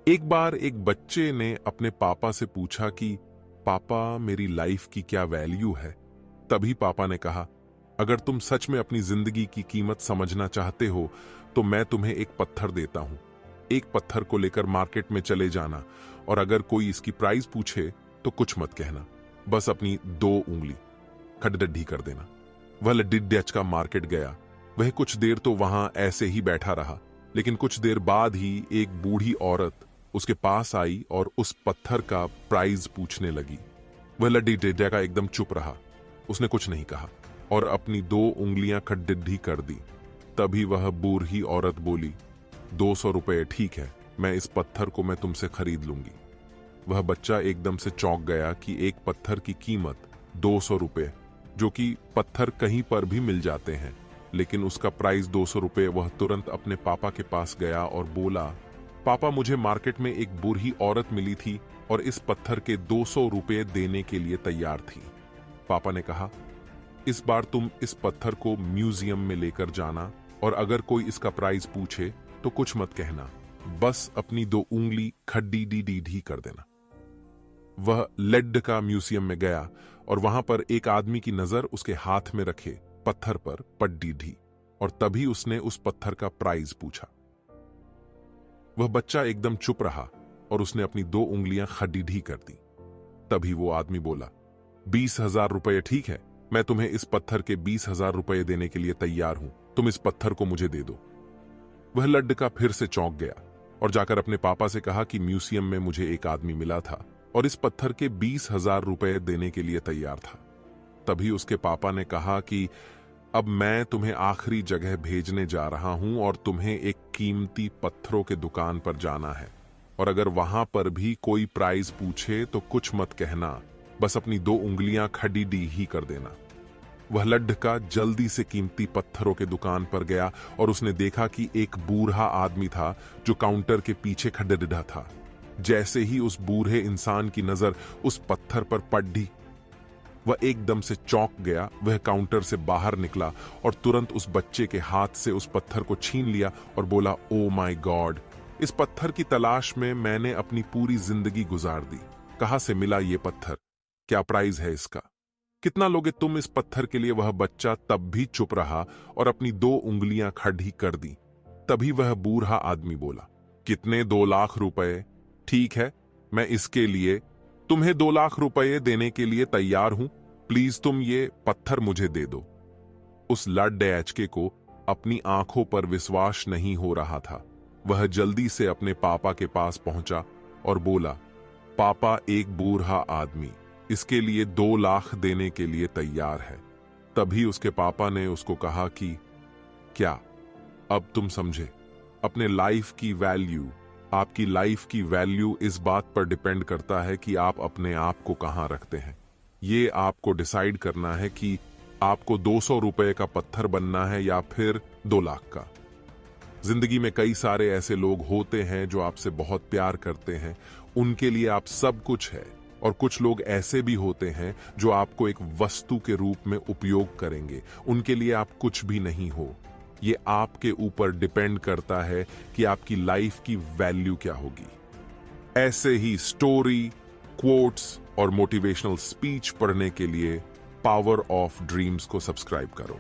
एक बार एक बच्चे ने अपने पापा से पूछा कि पापा मेरी लाइफ की क्या वैल्यू है। तभी पापा ने कहा, अगर तुम सच में अपनी जिंदगी की कीमत समझना चाहते हो तो मैं तुम्हें एक पत्थर देता हूं। एक पत्थर को लेकर मार्केट में चले जाना और अगर कोई इसकी प्राइस पूछे तो कुछ मत कहना, बस अपनी 2 उंगली खडडड्डी कर देना। वह लड्डीडच का मार्केट गया। वह कुछ देर तो वहां ऐसे ही बैठा रहा, लेकिन कुछ देर बाद ही एक बूढ़ी औरत उसके पास आई और उस पत्थर का प्राइस पूछने लगी। वह लड्डीडच का एकदम चुप रहा, उसने कुछ नहीं कहा और अपनी 2 उंगलियां खडडड्डी कर दी। तभी वह बूढ़ी औरत बोली, 200 रुपए ठीक है, मैं इस पत्थर को मैं तुमसे खरीद लूंगी। वह बच्चा एकदम से चौंक गया कि एक पत्थर की कीमत 200 रुपए, जो कि पत्थर कहीं पर भी मिल जाते हैं, लेकिन उसका प्राइस 200 रुपए। वह तुरंत अपने पापा के पास गया और बोला, पापा मुझे मार्केट में एक बूढ़ी औरत मिली थी और इस पत्थर के 200 रुपए देने के लिए तैयार थी। पापा ने कहा, इस बार तुम इस पत्थर को म्यूजियम में लेकर जाना और अगर कोई इसका प्राइस पूछे तो कुछ मत कहना, बस अपनी 2 उंगली खड्डी कर देना। वह लेड का म्यूजियम में गया और वहां पर एक आदमी की नजर उसके हाथ में रखे पत्थर पर पड्डी ढी और तभी उसने उस पत्थर का प्राइस पूछा। वह बच्चा एकदम चुप रहा और उसने अपनी 2 उंगलियां खड्डी कर दी। तभी वो आदमी बोला, 20,000 रुपए ठीक है, मैं तुम्हें इस पत्थर के 20,000 रुपए देने के लिए तैयार हूं, तुम इस पत्थर को मुझे दे दो। वह लड्ड का फिर से चौंक गया और जाकर अपने पापा से कहा कि म्यूजियम में मुझे एक आदमी मिला था और इस पत्थर के 20,000 रुपए देने के लिए तैयार था। तभी उसके पापा ने कहा कि अब मैं तुम्हें आखिरी जगह भेजने जा रहा हूं और तुम्हें एक कीमती पत्थरों के दुकान पर जाना है और अगर वहां पर भी कोई प्राइस पूछे तो कुछ मत कहना, बस अपनी 2 उंगलियां खड्डी ही कर देना। वह लड्ड का जल्दी से कीमती पत्थरों के दुकान पर गया और उसने देखा कि एक बूढ़ा आदमी था जो काउंटर के पीछे खड्डा था। जैसे ही उस बूढ़े इंसान की नजर उस पत्थर पर पड़ी, वह एकदम से चौंक गया। वह काउंटर से बाहर निकला और तुरंत उस बच्चे के हाथ से उस पत्थर को छीन लिया और बोला, ओ माय गॉड, इस पत्थर की तलाश में मैंने अपनी पूरी जिंदगी गुजार दी। कहां से मिला ये पत्थर? क्या प्राइस है इसका? कितना लोगे तुम इस पत्थर के लिए? वह बच्चा तब भी चुप रहा और अपनी 2 उंगलियां खड़ी कर दी। तभी वह बूढ़ा आदमी बोला, कितने? 2 लाख रुपए ठीक है, मैं इसके लिए तुम्हें 2 लाख रुपए देने के लिए तैयार हूं, प्लीज तुम ये पत्थर मुझे दे दो। उस लड्ड को अपनी आंखों पर विश्वास नहीं हो रहा था। वह जल्दी से अपने पापा के पास पहुंचा और बोला, पापा एक बूढ़ा आदमी इसके लिए 2 लाख देने के लिए तैयार है। तभी उसके पापा ने उसको कहा कि क्या अब तुम समझे? अपने लाइफ की वैल्यू, आपकी लाइफ की वैल्यू इस बात पर डिपेंड करता है कि आप अपने आप को कहां रखते हैं। ये आपको डिसाइड करना है कि आपको 200 रुपए का पत्थर बनना है या फिर 2 लाख का। जिंदगी में कई सारे ऐसे लोग होते हैं जो आपसे बहुत प्यार करते हैं, उनके लिए आप सब कुछ है, और कुछ लोग ऐसे भी होते हैं जो आपको एक वस्तु के रूप में उपयोग करेंगे, उनके लिए आप कुछ भी नहीं हो। ये आपके ऊपर डिपेंड करता है कि आपकी लाइफ की वैल्यू क्या होगी। ऐसे ही स्टोरी, क्वोट्स और मोटिवेशनल स्पीच पढ़ने के लिए पावर ऑफ ड्रीम्स को सब्सक्राइब करो।